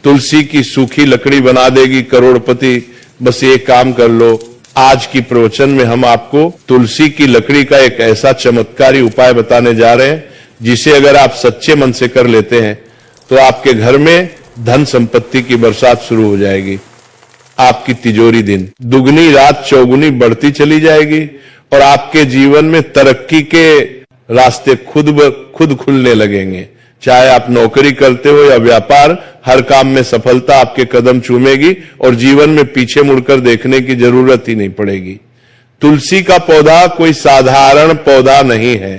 तुलसी की सूखी लकड़ी बना देगी करोड़पति, बस ये काम कर लो। आज की प्रवचन में हम आपको तुलसी की लकड़ी का एक ऐसा चमत्कारी उपाय बताने जा रहे हैं जिसे अगर आप सच्चे मन से कर लेते हैं तो आपके घर में धन संपत्ति की बरसात शुरू हो जाएगी। आपकी तिजोरी दिन दुगनी रात चौगुनी बढ़ती चली जाएगी और आपके जीवन में तरक्की के रास्ते खुद खुलने लगेंगे। चाहे आप नौकरी करते हो या व्यापार, हर काम में सफलता आपके कदम चूमेगी और जीवन में पीछे मुड़कर देखने की जरूरत ही नहीं पड़ेगी। तुलसी का पौधा कोई साधारण पौधा नहीं है,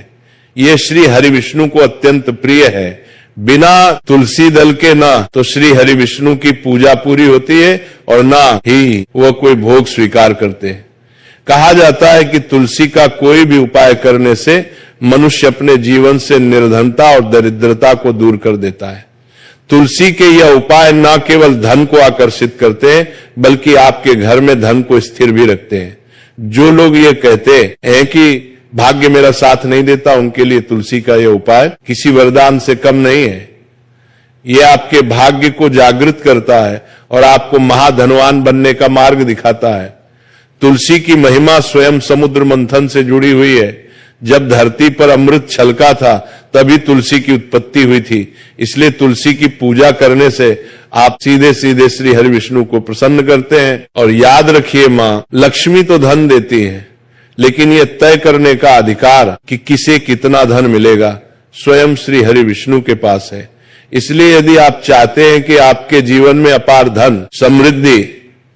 ये श्री हरि विष्णु को अत्यंत प्रिय है। बिना तुलसी दल के ना तो श्री हरि विष्णु की पूजा पूरी होती है और ना ही वह कोई भोग स्वीकार करते हैं। कहा जाता है कि तुलसी का कोई भी उपाय करने से मनुष्य अपने जीवन से निर्धनता और दरिद्रता को दूर कर देता है। तुलसी के यह उपाय न केवल धन को आकर्षित करते हैं बल्कि आपके घर में धन को स्थिर भी रखते हैं। जो लोग ये कहते हैं कि भाग्य मेरा साथ नहीं देता, उनके लिए तुलसी का यह उपाय किसी वरदान से कम नहीं है। यह आपके भाग्य को जागृत करता है और आपको महाधनवान बनने का मार्ग दिखाता है। तुलसी की महिमा स्वयं समुद्र मंथन से जुड़ी हुई है। जब धरती पर अमृत छलका था तभी तुलसी की उत्पत्ति हुई थी। इसलिए तुलसी की पूजा करने से आप सीधे सीधे श्री हरि विष्णु को प्रसन्न करते हैं। और याद रखिए, मां लक्ष्मी तो धन देती है, लेकिन यह तय करने का अधिकार कि किसे कितना धन मिलेगा स्वयं श्री हरि विष्णु के पास है। इसलिए यदि आप चाहते हैं कि आपके जीवन में अपार धन, समृद्धि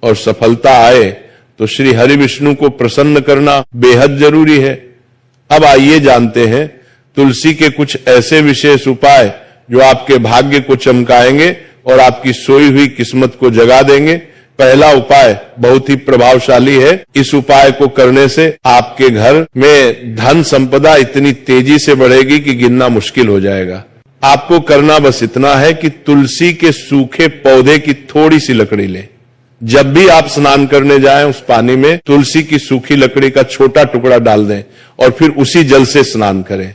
और सफलता आए तो श्री हरि विष्णु को प्रसन्न करना बेहद जरूरी है। अब आइए जानते हैं तुलसी के कुछ ऐसे विशेष उपाय जो आपके भाग्य को चमकाएंगे और आपकी सोई हुई किस्मत को जगा देंगे। पहला उपाय बहुत ही प्रभावशाली है। इस उपाय को करने से आपके घर में धन संपदा इतनी तेजी से बढ़ेगी कि गिनना मुश्किल हो जाएगा। आपको करना बस इतना है कि तुलसी के सूखे पौधे की थोड़ी सी लकड़ी लें। जब भी आप स्नान करने जाएं उस पानी में तुलसी की सूखी लकड़ी का छोटा टुकड़ा डाल दें और फिर उसी जल से स्नान करें।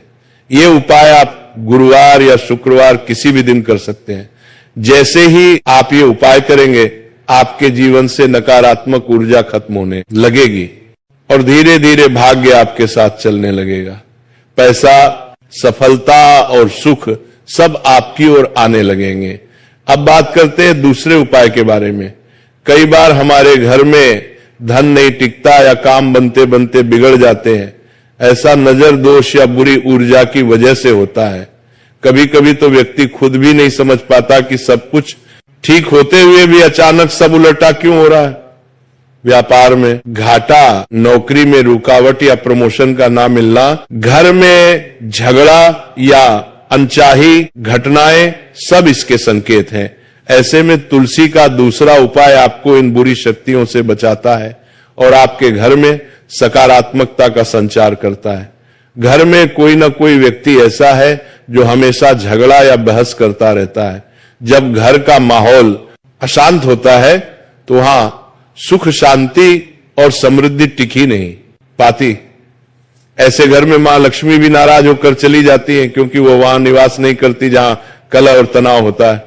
यह उपाय आप गुरुवार या शुक्रवार किसी भी दिन कर सकते हैं। जैसे ही आप ये उपाय करेंगे आपके जीवन से नकारात्मक ऊर्जा खत्म होने लगेगी और धीरे धीरे भाग्य आपके साथ चलने लगेगा। पैसा, सफलता और सुख सब आपकी ओर आने लगेंगे। अब बात करते हैं दूसरे उपाय के बारे में। कई बार हमारे घर में धन नहीं टिकता या काम बनते बनते बिगड़ जाते हैं। ऐसा नजर दोष या बुरी ऊर्जा की वजह से होता है। कभी कभी तो व्यक्ति खुद भी नहीं समझ पाता कि सब कुछ ठीक होते हुए भी अचानक सब उलटा क्यों हो रहा है। व्यापार में घाटा, नौकरी में रुकावट या प्रमोशन का ना मिलना, घर में झगड़ा या अनचाही घटनाएं सब इसके संकेत हैं। ऐसे में तुलसी का दूसरा उपाय आपको इन बुरी शक्तियों से बचाता है और आपके घर में सकारात्मकता का संचार करता है। घर में कोई ना कोई व्यक्ति ऐसा है जो हमेशा झगड़ा या बहस करता रहता है। जब घर का माहौल अशांत होता है तो वहां सुख, शांति और समृद्धि टिकी नहीं पाती। ऐसे घर में मां लक्ष्मी भी नाराज होकर चली जाती है क्योंकि वो वहां निवास नहीं करती जहां कलह और तनाव होता है।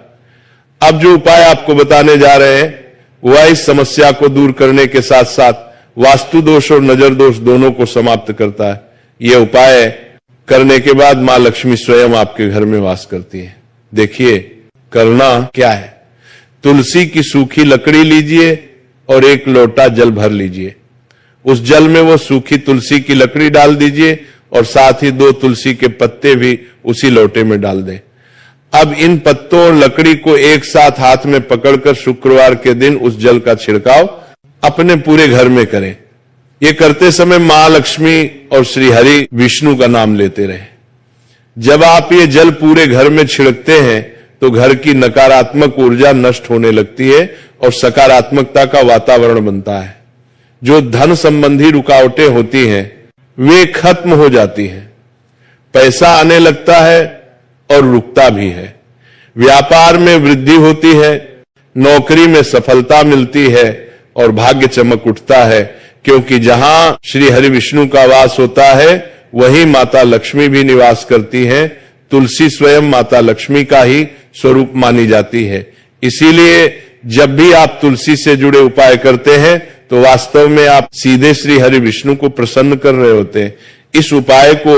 अब जो उपाय आपको बताने जा रहे हैं वह इस समस्या को दूर करने के साथ साथ वास्तु दोष और नजर दोष दोनों को समाप्त करता है। यह उपाय करने के बाद मां लक्ष्मी स्वयं आपके घर में वास करती है। देखिए करना क्या है। तुलसी की सूखी लकड़ी लीजिए और एक लोटा जल भर लीजिए। उस जल में वो सूखी तुलसी की लकड़ी डाल दीजिए और साथ ही 2 तुलसी के पत्ते भी उसी लोटे में डाल दें। अब इन पत्तों और लकड़ी को एक साथ हाथ में पकड़कर शुक्रवार के दिन उस जल का छिड़काव अपने पूरे घर में करें। ये करते समय मां लक्ष्मी और श्री हरि विष्णु का नाम लेते रहें। जब आप ये जल पूरे घर में छिड़कते हैं तो घर की नकारात्मक ऊर्जा नष्ट होने लगती है और सकारात्मकता का वातावरण बनता है। जो धन संबंधी रुकावटें होती हैं वे खत्म हो जाती हैं। पैसा आने लगता है और रुकता भी है। व्यापार में वृद्धि होती है, नौकरी में सफलता मिलती है और भाग्य चमक उठता है, क्योंकि जहां श्री हरि विष्णु का वास होता है वहीं माता लक्ष्मी भी निवास करती हैं। तुलसी स्वयं माता लक्ष्मी का ही स्वरूप मानी जाती है। इसीलिए जब भी आप तुलसी से जुड़े उपाय करते हैं तो वास्तव में आप सीधे श्री हरि विष्णु को प्रसन्न कर रहे होते हैं। इस उपाय को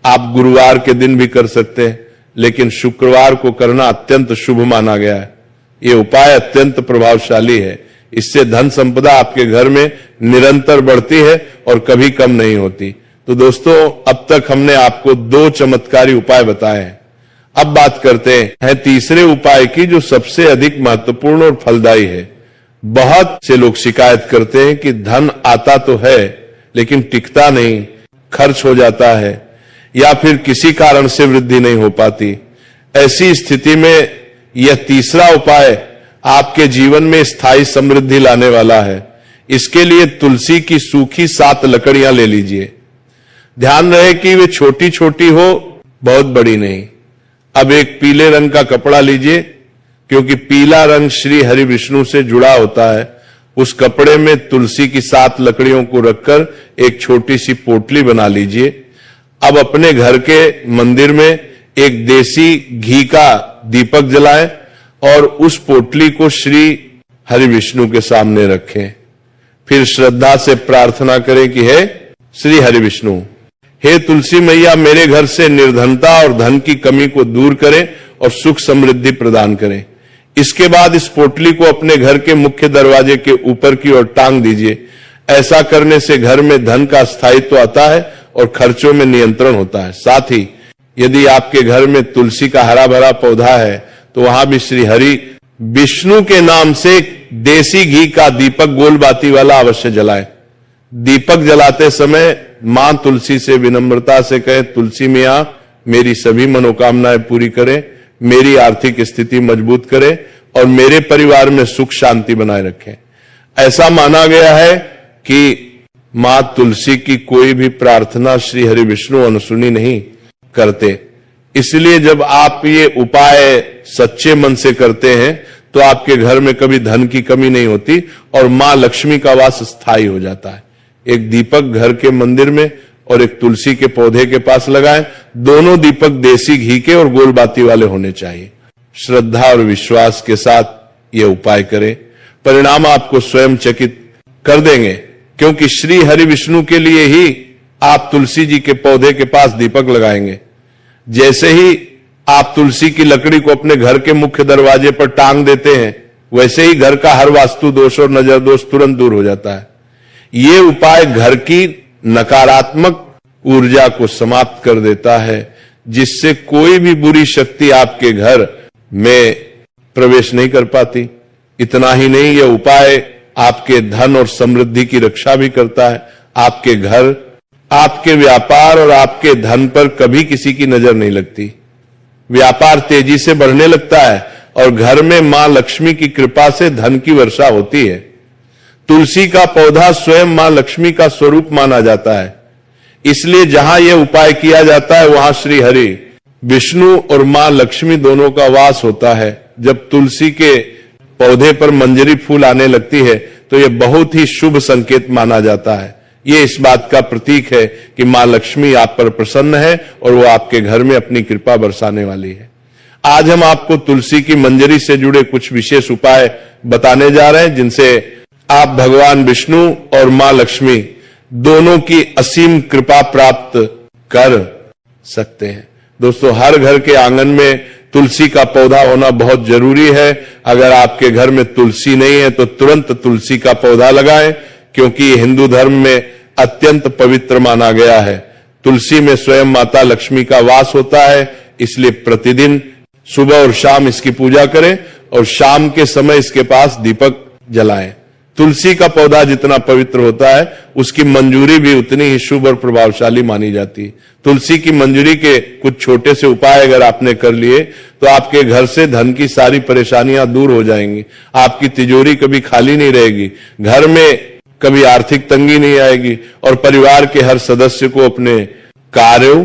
आप गुरुवार के दिन भी कर सकते हैं, लेकिन शुक्रवार को करना अत्यंत शुभ माना गया है। ये उपाय अत्यंत प्रभावशाली है। इससे धन संपदा आपके घर में निरंतर बढ़ती है और कभी कम नहीं होती। तो दोस्तों, अब तक हमने आपको 2 चमत्कारी उपाय बताए हैं। अब बात करते हैं तीसरे उपाय की, जो सबसे अधिक महत्वपूर्ण और फलदायी है। बहुत से लोग शिकायत करते हैं कि धन आता तो है लेकिन टिकता नहीं, खर्च हो जाता है या फिर किसी कारण से वृद्धि नहीं हो पाती। ऐसी स्थिति में यह तीसरा उपाय आपके जीवन में स्थायी समृद्धि लाने वाला है। इसके लिए तुलसी की सूखी 7 लकड़ियां ले लीजिए। ध्यान रहे कि वे छोटी छोटी हो, बहुत बड़ी नहीं। अब एक पीले रंग का कपड़ा लीजिए, क्योंकि पीला रंग श्री हरि विष्णु से जुड़ा होता है। उस कपड़े में तुलसी की 7 लकड़ियों को रखकर एक छोटी सी पोटली बना लीजिए। अब अपने घर के मंदिर में एक देसी घी का दीपक जलाएं और उस पोटली को श्री हरि विष्णु के सामने रखें। फिर श्रद्धा से प्रार्थना करें कि हे श्री हरि विष्णु, हे तुलसी मैया, मेरे घर से निर्धनता और धन की कमी को दूर करें और सुख समृद्धि प्रदान करें। इसके बाद इस पोटली को अपने घर के मुख्य दरवाजे के ऊपर की ओर टांग दीजिए। ऐसा करने से घर में धन का स्थायित्व आता है और खर्चों में नियंत्रण होता है। साथ ही यदि आपके घर में तुलसी का हरा भरा पौधा है तो वहां भी श्री हरि विष्णु के नाम से देसी घी का दीपक गोल बाती वाला अवश्य जलाएं। दीपक जलाते समय मां तुलसी से विनम्रता से कहें, तुलसी मियां, मेरी सभी मनोकामनाएं पूरी करें, मेरी आर्थिक स्थिति मजबूत करें और मेरे परिवार में सुख शांति बनाए रखें। ऐसा माना गया है कि मां तुलसी की कोई भी प्रार्थना श्री हरि विष्णु अनसुनी नहीं करते। इसलिए जब आप ये उपाय सच्चे मन से करते हैं तो आपके घर में कभी धन की कमी नहीं होती और मां लक्ष्मी का वास स्थायी हो जाता है। एक दीपक घर के मंदिर में और एक तुलसी के पौधे के पास लगाएं। दोनों दीपक देसी घी के और गोल बाती वाले होने चाहिए। श्रद्धा और विश्वास के साथ ये उपाय करें, परिणाम आपको स्वयं चकित कर देंगे, क्योंकि श्री हरि विष्णु के लिए ही आप तुलसी जी के पौधे के पास दीपक लगाएंगे। जैसे ही आप तुलसी की लकड़ी को अपने घर के मुख्य दरवाजे पर टांग देते हैं, वैसे ही घर का हर वास्तु दोष और नजर दोष तुरंत दूर हो जाता है। ये उपाय घर की नकारात्मक ऊर्जा को समाप्त कर देता है, जिससे कोई भी बुरी शक्ति आपके घर में प्रवेश नहीं कर पाती। इतना ही नहीं, यह उपाय आपके धन और समृद्धि की रक्षा भी करता है। आपके घर, आपके व्यापार और आपके धन पर कभी किसी की नजर नहीं लगती। व्यापार तेजी से बढ़ने लगता है और घर में मां लक्ष्मी की कृपा से धन की वर्षा होती है। तुलसी का पौधा स्वयं मां लक्ष्मी का स्वरूप माना जाता है। इसलिए जहां यह उपाय किया जाता है वहां श्री हरि विष्णु और मां लक्ष्मी दोनों का वास होता है। जब तुलसी के पौधे पर मंजरी फूल आने लगती है तो यह बहुत ही शुभ संकेत माना जाता है। ये इस बात का प्रतीक है कि मां लक्ष्मी आप पर प्रसन्न है और वो आपके घर में अपनी कृपा बरसाने वाली है। आज हम आपको तुलसी की मंजरी से जुड़े कुछ विशेष उपाय बताने जा रहे हैं, जिनसे आप भगवान विष्णु और मां लक्ष्मी दोनों की असीम कृपा प्राप्त कर सकते हैं। दोस्तों, हर घर के आंगन में तुलसी का पौधा होना बहुत जरूरी है। अगर आपके घर में तुलसी नहीं है तो तुरंत तुलसी का पौधा लगाएं, क्योंकि हिंदू धर्म में अत्यंत पवित्र माना गया है। तुलसी में स्वयं माता लक्ष्मी का वास होता है, इसलिए प्रतिदिन सुबह और शाम इसकी पूजा करें और शाम के समय इसके पास दीपक जलाएं। तुलसी का पौधा जितना पवित्र होता है, उसकी मंजूरी भी उतनी ही शुभ और प्रभावशाली मानी जाती है। तुलसी की मंजूरी के कुछ छोटे से उपाय अगर आपने कर लिए तो आपके घर से धन की सारी परेशानियां दूर हो जाएंगी। आपकी तिजोरी कभी खाली नहीं रहेगी, घर में कभी आर्थिक तंगी नहीं आएगी और परिवार के हर सदस्य को अपने कार्यों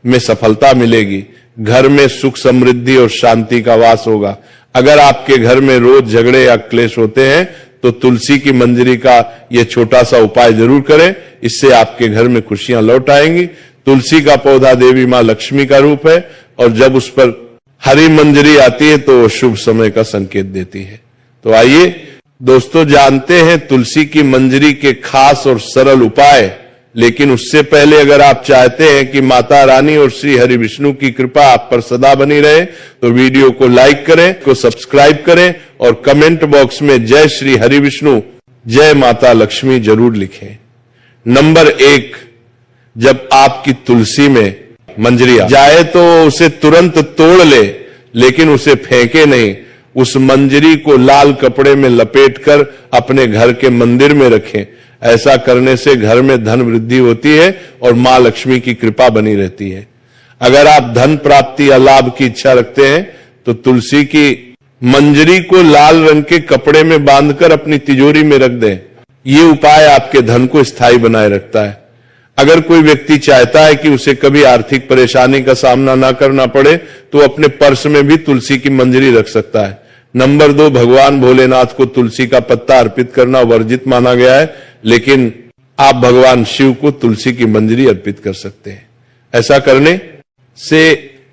में सफलता मिलेगी। घर में सुख समृद्धि और शांति का वास होगा। अगर आपके घर में रोज झगड़े या क्लेश होते हैं तो तुलसी की मंजरी का यह छोटा सा उपाय जरूर करें, इससे आपके घर में खुशियां लौट आएंगी। तुलसी का पौधा देवी मां लक्ष्मी का रूप है और जब उस पर हरी मंजरी आती है तो शुभ समय का संकेत देती है। तो आइए दोस्तों जानते हैं तुलसी की मंजरी के खास और सरल उपाय। लेकिन उससे पहले अगर आप चाहते हैं कि माता रानी और श्री हरि विष्णु की कृपा आप पर सदा बनी रहे तो वीडियो को लाइक करें, को सब्सक्राइब करें और कमेंट बॉक्स में जय श्री हरि विष्णु, जय माता लक्ष्मी जरूर लिखें। नंबर 1, जब आपकी तुलसी में मंजरी जाए तो उसे तुरंत तोड़ ले, लेकिन उसे फेंके नहीं। उस मंजरी को लाल कपड़े में लपेटकर अपने घर के मंदिर में रखें। ऐसा करने से घर में धन वृद्धि होती है और मां लक्ष्मी की कृपा बनी रहती है। अगर आप धन प्राप्ति या लाभ की इच्छा रखते हैं तो तुलसी की मंजरी को लाल रंग के कपड़े में बांधकर अपनी तिजोरी में रख दें। ये उपाय आपके धन को स्थायी बनाए रखता है। अगर कोई व्यक्ति चाहता है कि उसे कभी आर्थिक परेशानी का सामना ना करना पड़े तो अपने पर्स में भी तुलसी की मंजरी रख सकता है। नंबर 2, भगवान भोलेनाथ को तुलसी का पत्ता अर्पित करना वर्जित माना गया है, लेकिन आप भगवान शिव को तुलसी की मंजरी अर्पित कर सकते हैं। ऐसा करने से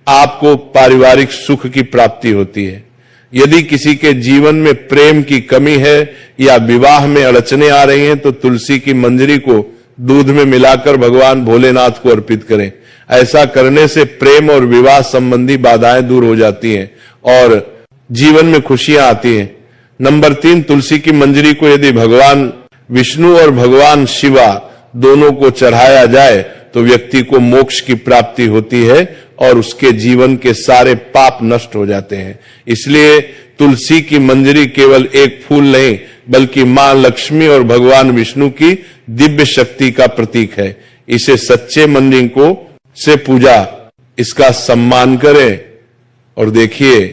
आपको पारिवारिक सुख की प्राप्ति होती है। यदि किसी के जीवन में प्रेम की कमी है या विवाह में अड़चने आ रही हैं तो तुलसी की मंजरी को दूध में मिलाकर भगवान भोलेनाथ को अर्पित करें। ऐसा करने से प्रेम और विवाह संबंधी बाधाएं दूर हो जाती हैं और जीवन में खुशियां आती हैं। नंबर 3, तुलसी की मंजरी को यदि भगवान विष्णु और भगवान शिवा दोनों को चढ़ाया जाए तो व्यक्ति को मोक्ष की प्राप्ति होती है और उसके जीवन के सारे पाप नष्ट हो जाते हैं। इसलिए तुलसी की मंजरी केवल एक फूल नहीं बल्कि मां लक्ष्मी और भगवान विष्णु की दिव्य शक्ति का प्रतीक है। इसे सच्चे मन को से पूजा, इसका सम्मान करें और देखिए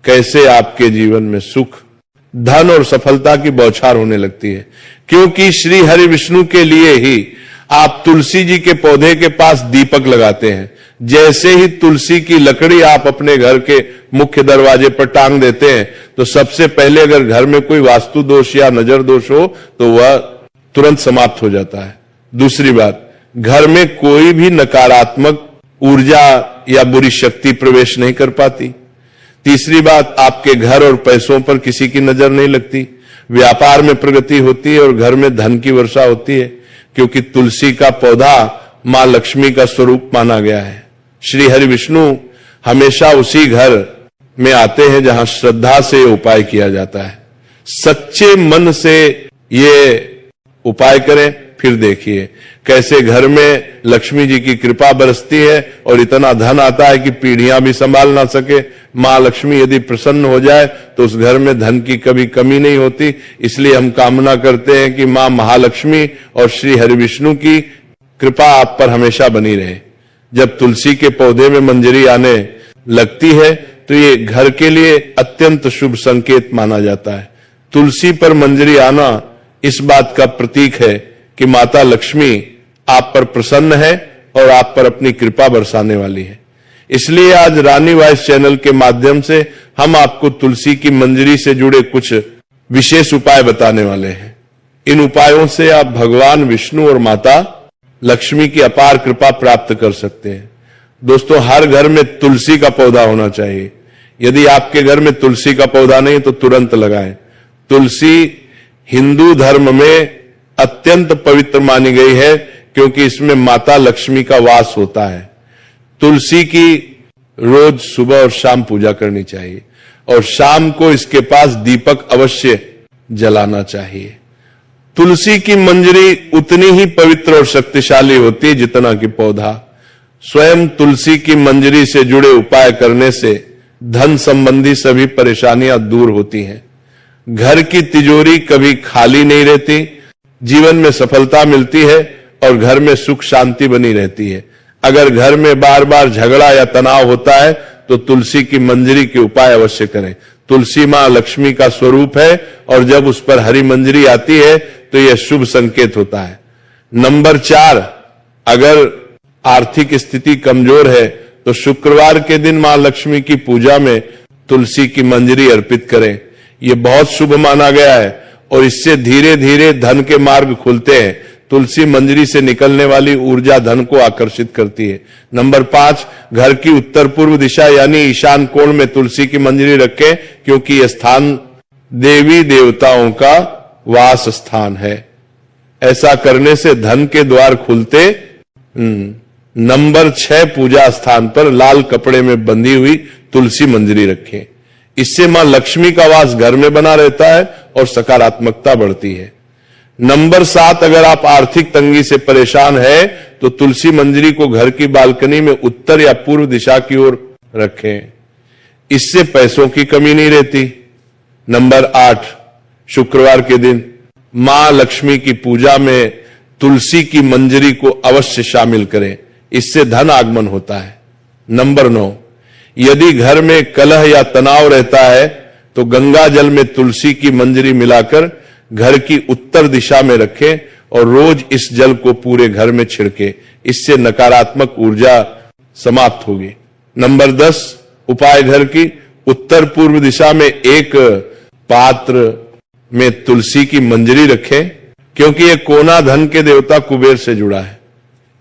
कैसे आपके जीवन में सुख, धन और सफलता की बौछार होने लगती है। क्योंकि श्री हरि विष्णु के लिए ही आप तुलसी जी के पौधे के पास दीपक लगाते हैं। जैसे ही तुलसी की लकड़ी आप अपने घर के मुख्य दरवाजे पर टांग देते हैं तो सबसे पहले अगर घर में कोई वास्तु दोष या नजर दोष हो तो वह तुरंत समाप्त हो जाता है। दूसरी बात, घर में कोई भी नकारात्मक ऊर्जा या बुरी शक्ति प्रवेश नहीं कर पाती। तीसरी बात, आपके घर और पैसों पर किसी की नजर नहीं लगती। व्यापार में प्रगति होती है और घर में धन की वर्षा होती है, क्योंकि तुलसी का पौधा मां लक्ष्मी का स्वरूप माना गया है। श्री हरि विष्णु हमेशा उसी घर में आते हैं जहां श्रद्धा से उपाय किया जाता है। सच्चे मन से ये उपाय करें, फिर देखिए कैसे घर में लक्ष्मी जी की कृपा बरसती है और इतना धन आता है कि पीढ़ियां भी संभाल ना सके। मां लक्ष्मी यदि प्रसन्न हो जाए तो उस घर में धन की कभी कमी नहीं होती। इसलिए हम कामना करते हैं कि मां महालक्ष्मी और श्री हरि विष्णु की कृपा आप पर हमेशा बनी रहे। जब तुलसी के पौधे में मंजरी आने लगती है तो ये घर के लिए अत्यंत शुभ संकेत माना जाता है। तुलसी पर मंजरी आना इस बात का प्रतीक है कि माता लक्ष्मी आप पर प्रसन्न है और आप पर अपनी कृपा बरसाने वाली है। इसलिए आज रानी वॉइस चैनल के माध्यम से हम आपको तुलसी की मंजरी से जुड़े कुछ विशेष उपाय बताने वाले हैं। इन उपायों से आप भगवान विष्णु और माता लक्ष्मी की अपार कृपा प्राप्त कर सकते हैं। दोस्तों, हर घर में तुलसी का पौधा होना चाहिए। यदि आपके घर में तुलसी का पौधा नहीं तो तुरंत लगाएं। तुलसी हिंदू धर्म में अत्यंत पवित्र मानी गई है क्योंकि इसमें माता लक्ष्मी का वास होता है। तुलसी की रोज सुबह और शाम पूजा करनी चाहिए और शाम को इसके पास दीपक अवश्य जलाना चाहिए। तुलसी की मंजरी उतनी ही पवित्र और शक्तिशाली होती है जितना कि पौधा। स्वयं तुलसी की मंजरी से जुड़े उपाय करने से धन संबंधी सभी परेशानियां दूर होती हैं। घर की तिजोरी कभी खाली नहीं रहती, जीवन में सफलता मिलती है और घर में सुख शांति बनी रहती है। अगर घर में बार बार झगड़ा या तनाव होता है तो तुलसी की मंजरी के उपाय अवश्य करें। तुलसी मां लक्ष्मी का स्वरूप है और जब उस पर हरी मंजरी आती है तो यह शुभ संकेत होता है। नंबर 4, अगर आर्थिक स्थिति कमजोर है तो शुक्रवार के दिन मां लक्ष्मी की पूजा में तुलसी की मंजरी अर्पित करें। यह बहुत शुभ माना गया है और इससे धीरे धीरे धन के मार्ग खुलते हैं। तुलसी मंजरी से निकलने वाली ऊर्जा धन को आकर्षित करती है। नंबर 5, घर की उत्तर पूर्व दिशा यानी ईशान कोण में तुलसी की मंजरी रखें, क्योंकि यह स्थान देवी देवताओं का वास स्थान है। ऐसा करने से धन के द्वार खुलते। नंबर 6, पूजा स्थान पर लाल कपड़े में बंधी हुई तुलसी मंजरी रखें। इससे मां लक्ष्मी का वास घर में बना रहता है और सकारात्मकता बढ़ती है। नंबर 7, अगर आप आर्थिक तंगी से परेशान है तो तुलसी मंजरी को घर की बालकनी में उत्तर या पूर्व दिशा की ओर रखें। इससे पैसों की कमी नहीं रहती। नंबर 8, शुक्रवार के दिन मां लक्ष्मी की पूजा में तुलसी की मंजरी को अवश्य शामिल करें, इससे धन आगमन होता है। नंबर 9, यदि घर में कलह या तनाव रहता है तो गंगा जल में तुलसी की मंजरी मिलाकर घर की उत्तर दिशा में रखें और रोज इस जल को पूरे घर में छिड़के, इससे नकारात्मक ऊर्जा समाप्त होगी। नंबर 10, उपाय घर की उत्तर पूर्व दिशा में एक पात्र में तुलसी की मंजरी रखें, क्योंकि यह कोना धन के देवता कुबेर से जुड़ा है,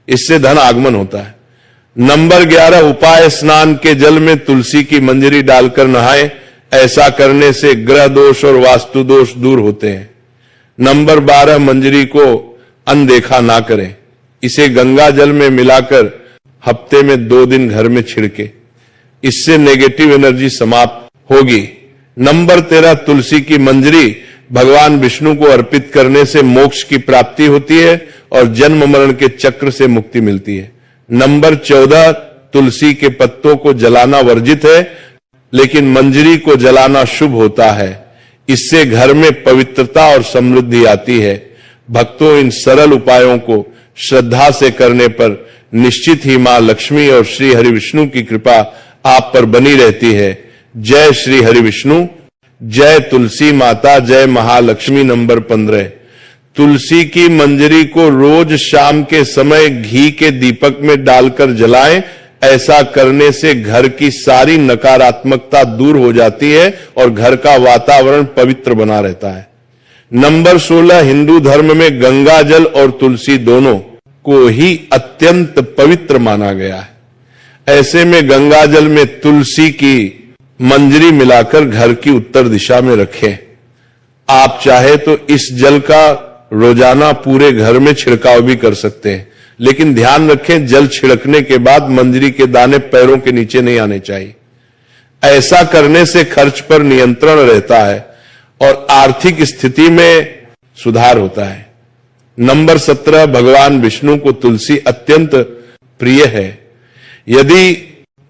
इससे धन आगमन होता है। नंबर 11, उपाय स्नान के जल में तुलसी की मंजरी डालकर नहाएं, ऐसा करने से ग्रह दोष और वास्तु दोष दूर होते हैं। नंबर 12, मंजरी को अनदेखा ना करें, इसे गंगा जल में मिलाकर हफ्ते में 2 दिन घर में छिड़के, इससे नेगेटिव एनर्जी समाप्त होगी। नंबर 13, तुलसी की मंजरी भगवान विष्णु को अर्पित करने से मोक्ष की प्राप्ति होती है और जन्म मरण के चक्र से मुक्ति मिलती है। नंबर 14, तुलसी के पत्तों को जलाना वर्जित है, लेकिन मंजरी को जलाना शुभ होता है, इससे घर में पवित्रता और समृद्धि आती है। भक्तों, इन सरल उपायों को श्रद्धा से करने पर निश्चित ही मां लक्ष्मी और श्री हरि विष्णु की कृपा आप पर बनी रहती है। जय श्री हरि विष्णु, जय तुलसी माता, जय महालक्ष्मी। नंबर 15, तुलसी की मंजरी को रोज शाम के समय घी के दीपक में डालकर जलाएं, ऐसा करने से घर की सारी नकारात्मकता दूर हो जाती है और घर का वातावरण पवित्र बना रहता है। नंबर 16, हिंदू धर्म में गंगा जल और तुलसी दोनों को ही अत्यंत पवित्र माना गया है। ऐसे में गंगा जल में तुलसी की मंजरी मिलाकर घर की उत्तर दिशा में रखें। आप चाहे तो इस जल का रोजाना पूरे घर में छिड़काव भी कर सकते हैं, लेकिन ध्यान रखें जल छिड़कने के बाद मंजरी के दाने पैरों के नीचे नहीं आने चाहिए। ऐसा करने से खर्च पर नियंत्रण रहता है और आर्थिक स्थिति में सुधार होता है। नंबर 17, भगवान विष्णु को तुलसी अत्यंत प्रिय है। यदि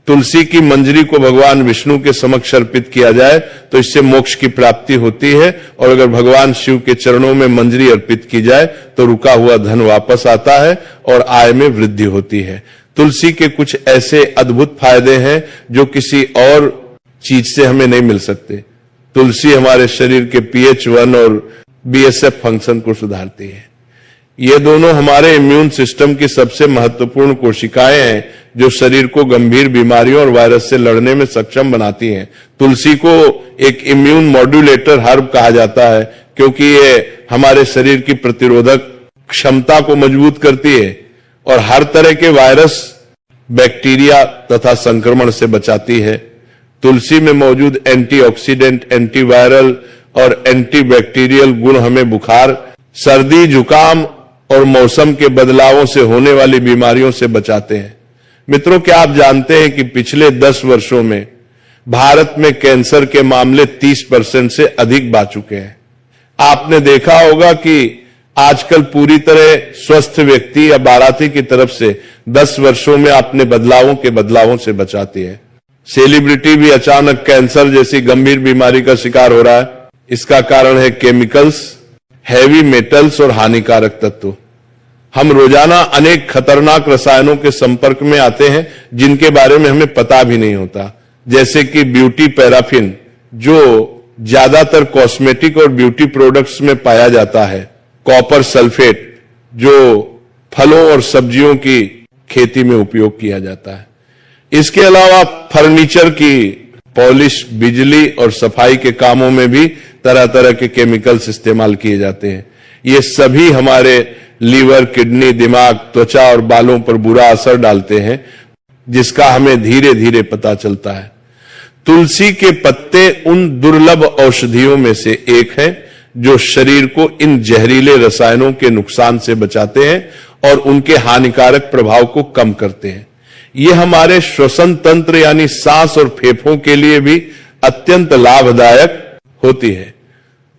तुलसी की मंजरी को भगवान विष्णु के समक्ष अर्पित किया जाए तो इससे मोक्ष की प्राप्ति होती है, और अगर भगवान शिव के चरणों में मंजरी अर्पित की जाए तो रुका हुआ धन वापस आता है और आय में वृद्धि होती है। तुलसी के कुछ ऐसे अद्भुत फायदे हैं जो किसी और चीज से हमें नहीं मिल सकते। तुलसी हमारे शरीर के pH1 और BSF फंक्शन को सुधारती है। ये दोनों हमारे इम्यून सिस्टम की सबसे महत्वपूर्ण कोशिकाएं हैं जो शरीर को गंभीर बीमारियों और वायरस से लड़ने में सक्षम बनाती हैं। तुलसी को एक इम्यून मॉड्यूलेटर हर्ब कहा जाता है, क्योंकि ये हमारे शरीर की प्रतिरोधक क्षमता को मजबूत करती है और हर तरह के वायरस, बैक्टीरिया तथा संक्रमण से बचाती है। तुलसी में मौजूद एंटीऑक्सीडेंट, एंटीवायरल और एंटीबैक्टीरियल गुण हमें बुखार, सर्दी, जुकाम और मौसम के बदलावों से होने वाली बीमारियों से बचाते हैं। मित्रों, क्या आप जानते हैं कि पिछले 10 वर्षों में भारत में कैंसर के मामले 30% से अधिक बढ़ चुके हैं। आपने देखा होगा कि आजकल पूरी तरह स्वस्थ व्यक्ति या बाराती की तरफ से 10 वर्षों में अपने बदलावों से बचाती है। सेलिब्रिटी भी अचानक कैंसर जैसी गंभीर बीमारी का शिकार हो रहा है। इसका कारण है केमिकल्स, हैवी मेटल्स और हानिकारक तत्व। हम रोजाना अनेक खतरनाक रसायनों के संपर्क में आते हैं जिनके बारे में हमें पता भी नहीं होता, जैसे कि ब्यूटी पैराफिन जो ज्यादातर कॉस्मेटिक और ब्यूटी प्रोडक्ट्स में पाया जाता है, कॉपर सल्फेट जो फलों और सब्जियों की खेती में उपयोग किया जाता है। इसके अलावा फर्नीचर की पॉलिश, बिजली और सफाई के कामों में भी तरह तरह के केमिकल्स इस्तेमाल किए जाते हैं। ये सभी हमारे लीवर, किडनी, दिमाग, त्वचा और बालों पर बुरा असर डालते हैं, जिसका हमें धीरे धीरे पता चलता है। तुलसी के पत्ते उन दुर्लभ औषधियों में से एक है जो शरीर को इन जहरीले रसायनों के नुकसान से बचाते हैं और उनके हानिकारक प्रभाव को कम करते हैं। ये हमारे श्वसन तंत्र यानी सांस और फेफड़ों के लिए भी अत्यंत लाभदायक होती है।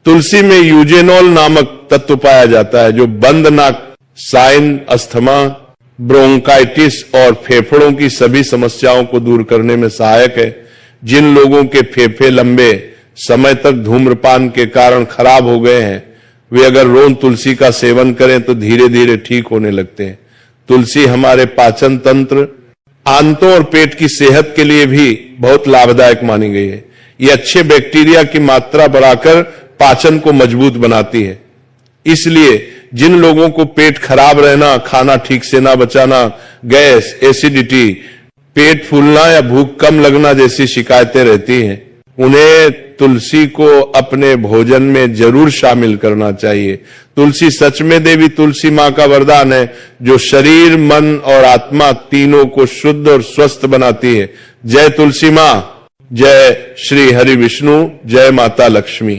तुलसी में यूजेनॉल नामक तत्व पाया जाता है जो बंद नाक, साइन, अस्थमा, ब्रोंकाइटिस और फेफड़ों की सभी समस्याओं को दूर करने में सहायक है। जिन लोगों के फेफड़े लंबे समय तक धूम्रपान के कारण खराब हो गए हैं, वे अगर रोज तुलसी का सेवन करें तो धीरे धीरे ठीक होने लगते हैं। तुलसी हमारे पाचन तंत्र, आंतों और पेट की सेहत के लिए भी बहुत लाभदायक मानी गई है। ये अच्छे बैक्टीरिया की मात्रा बढ़ाकर पाचन को मजबूत बनाती है। इसलिए जिन लोगों को पेट खराब रहना, खाना ठीक से ना बचाना, गैस, एसिडिटी, पेट फूलना या भूख कम लगना जैसी शिकायतें रहती हैं, उन्हें तुलसी को अपने भोजन में जरूर शामिल करना चाहिए। तुलसी सच में देवी तुलसी मां का वरदान है जो शरीर, मन और आत्मा तीनों को शुद्ध और स्वस्थ बनाती है। जय तुलसी मां, जय श्री हरि विष्णु, जय माता लक्ष्मी।